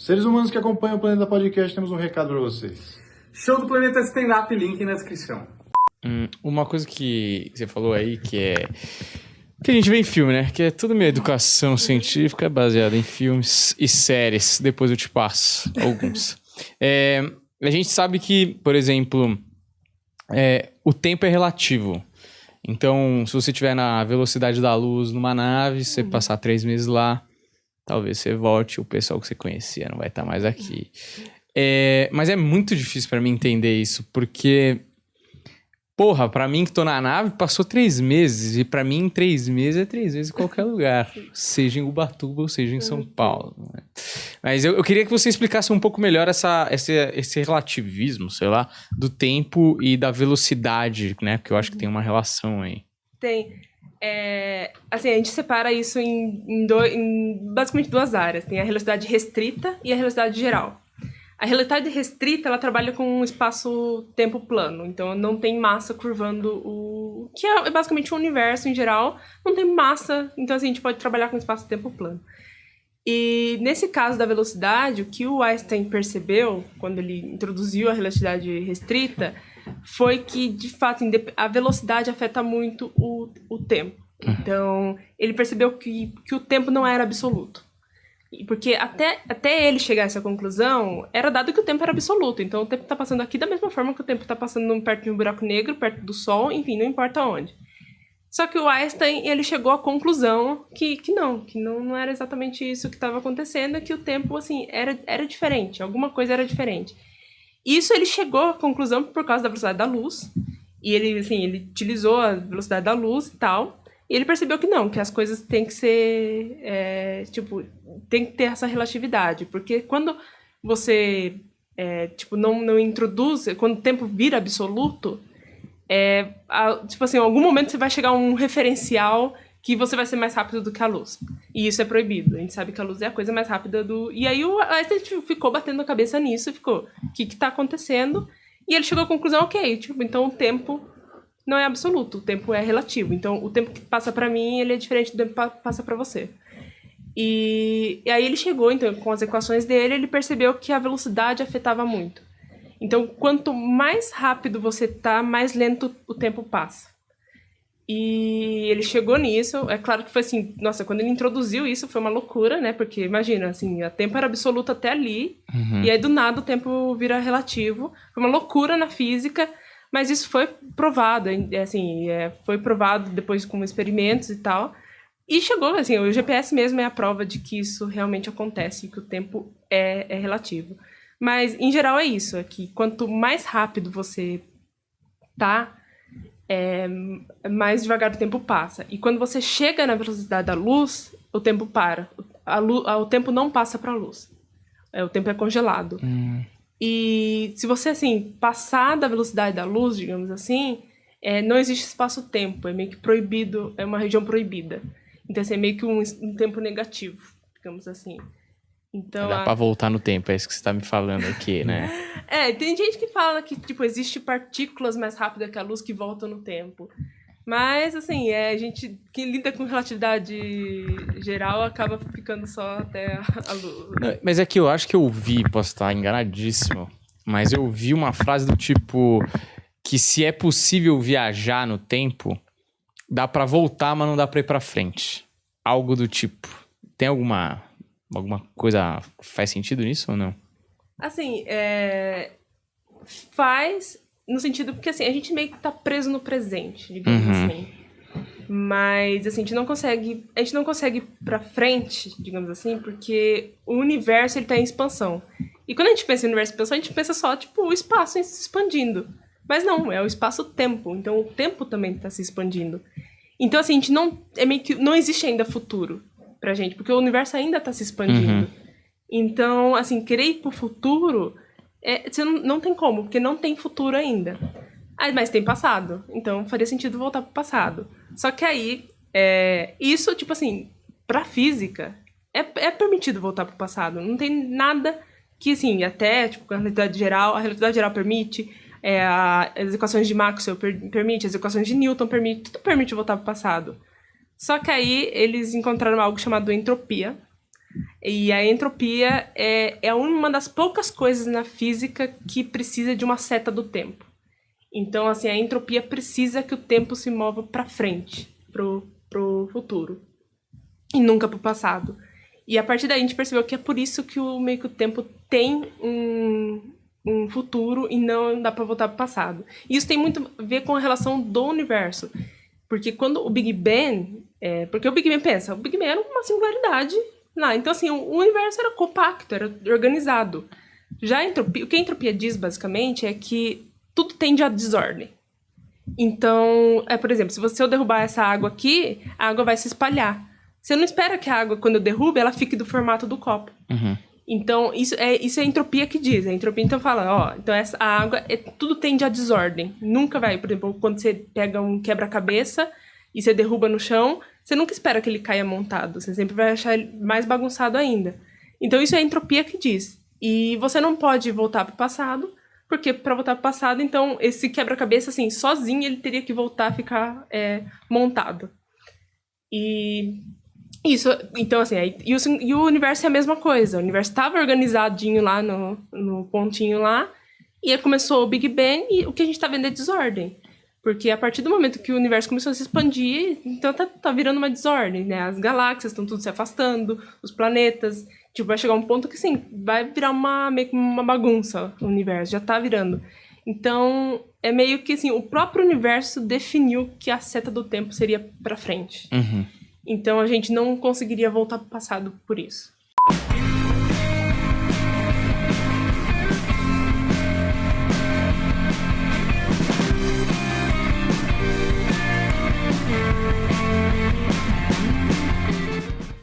Seres humanos que acompanham o Planeta Podcast, temos um recado para vocês. Show do Planeta Stand-Up, link na descrição. Uma coisa que você falou aí que a gente vê em filme, né? Que é tudo minha educação científica baseada em filmes e séries. Depois eu te passo alguns. A gente sabe que, por exemplo, o tempo é relativo. Então, se você estiver na velocidade da luz numa nave, você passar 3 meses lá, talvez você volte, o pessoal que você conhecia não vai estar mais aqui. Mas é muito difícil pra mim entender isso, porque... Porra, pra mim que tô na nave, passou 3 meses. E pra mim, 3 meses é 3 meses em qualquer lugar. Seja em Ubatuba ou seja em São Paulo. Né? Mas eu queria que você explicasse um pouco melhor esse relativismo, sei lá, do tempo e da velocidade, né? Porque eu acho que tem uma relação aí. Tem. Assim, a gente separa isso em basicamente 2 áreas. Tem a realidade restrita e a realidade geral. A realidade restrita, ela trabalha com um espaço-tempo plano. Então, não tem massa curvando que é basicamente o universo em geral. Não tem massa, então assim, a gente pode trabalhar com espaço-tempo plano. E nesse caso da velocidade, o que o Einstein percebeu, quando ele introduziu a relatividade restrita, foi que, de fato, a velocidade afeta muito o tempo. Então, ele percebeu que o tempo não era absoluto. Porque até ele chegar a essa conclusão, era dado que o tempo era absoluto. Então, o tempo está passando aqui da mesma forma que o tempo está passando perto de um buraco negro, perto do Sol, enfim, não importa onde. Só que o Einstein, ele chegou à conclusão que não era exatamente isso que estava acontecendo, que o tempo, assim, era diferente, alguma coisa era diferente. Isso ele chegou à conclusão por causa da velocidade da luz, e ele utilizou a velocidade da luz e tal, e ele percebeu que as coisas têm que ser, tem que ter essa relatividade, porque quando você, não introduz, quando o tempo vira absoluto, em algum momento você vai chegar a um referencial que você vai ser mais rápido do que a luz. E isso é proibido. A gente sabe que a luz é a coisa mais rápida do... E aí a gente ficou batendo a cabeça nisso e ficou, o que está acontecendo? E ele chegou à conclusão, então o tempo não é absoluto, o tempo é relativo. Então o tempo que passa para mim, ele é diferente do tempo que passa para você. E aí ele chegou, então, com as equações dele, ele percebeu que a velocidade afetava muito. Então, quanto mais rápido você tá, mais lento o tempo passa. E ele chegou nisso, é claro que foi assim, nossa, quando ele introduziu isso foi uma loucura, né? Porque imagina, assim, o tempo era absoluto até ali, e aí do nada o tempo vira relativo. Foi uma loucura na física, mas isso foi provado, foi provado depois com experimentos e tal. E chegou, assim, o GPS mesmo é a prova de que isso realmente acontece, que o tempo é relativo. Mas, em geral, é isso, é que quanto mais rápido você tá, mais devagar o tempo passa. E quando você chega na velocidade da luz, o tempo para. O tempo não passa para a luz. O tempo é congelado. E se você, assim, passar da velocidade da luz, digamos assim, não existe espaço-tempo, é meio que proibido, é uma região proibida. Então, assim, é meio que um tempo negativo, digamos assim. Então, dá pra voltar no tempo, é isso que você tá me falando aqui, né? Tem gente que fala que, existe partículas mais rápidas que a luz que voltam no tempo. Mas, assim, a gente, quem lida com relatividade geral acaba ficando só até a luz. Não, mas é que eu acho que eu ouvi, posso estar enganadíssimo, mas eu ouvi uma frase do tipo que se é possível viajar no tempo, dá pra voltar, mas não dá pra ir pra frente. Algo do tipo. Tem alguma coisa que faz sentido nisso ou não? Assim, faz no sentido porque assim, a gente meio que tá preso no presente, digamos assim. Mas assim, a gente não consegue ir pra frente, digamos assim, porque o universo ele tá em expansão. E quando a gente pensa em universo em expansão, a gente pensa só, o espaço se expandindo. Mas não, é o espaço-tempo. Então o tempo também tá se expandindo. Então assim, a gente meio que não existe ainda futuro pra gente, porque o universo ainda tá se expandindo. Então, assim, querer ir pro futuro, você não tem como, porque não tem futuro ainda. Mas tem passado, então faria sentido voltar pro passado. Só que aí, isso, assim, pra física, é permitido voltar pro passado. Não tem nada que, assim, até, a relatividade geral permite, as equações de Maxwell permite, as equações de Newton permite, tudo permite voltar pro passado. Só que aí eles encontraram algo chamado entropia, E a entropia é uma das poucas coisas na física que precisa de uma seta do tempo. Então, assim, a entropia precisa que o tempo se mova para frente, pro futuro. E nunca pro passado. E a partir daí a gente percebeu que é por isso que meio que o tempo tem um futuro e não dá para voltar pro passado. E isso tem muito a ver com a relação do universo. Porque quando o Big Bang... porque o Big Bang pensa, o Big Bang era uma singularidade lá. Então, assim, o universo era compacto, era organizado. Já a entropia, o que a entropia diz, basicamente, é que tudo tende à desordem. Então, por exemplo, se eu derrubar essa água aqui, a água vai se espalhar. Você não espera que a água, quando eu derrubo, ela fique do formato do copo. Uhum. Então, isso é a entropia que diz. A entropia, então, fala, então a água, tudo tende à desordem. Nunca vai, por exemplo, quando você pega um quebra-cabeça e você derruba no chão, você nunca espera que ele caia montado. Você sempre vai achar ele mais bagunçado ainda. Então, isso é a entropia que diz. E você não pode voltar para o passado, porque para voltar para o passado, então, esse quebra-cabeça, assim, sozinho, ele teria que voltar a ficar montado. E isso, então, assim, e o universo é a mesma coisa. O universo estava organizadinho lá no pontinho lá, e aí começou o Big Bang, e o que a gente está vendo é desordem. Porque a partir do momento que o universo começou a se expandir, então tá virando uma desordem, né? As galáxias estão tudo se afastando, os planetas. Tipo, vai chegar um ponto que, assim, vai virar meio que uma bagunça o universo, já tá virando. Então, é meio que, assim, o próprio universo definiu que a seta do tempo seria pra frente. Uhum. Então, a gente não conseguiria voltar pro passado por isso.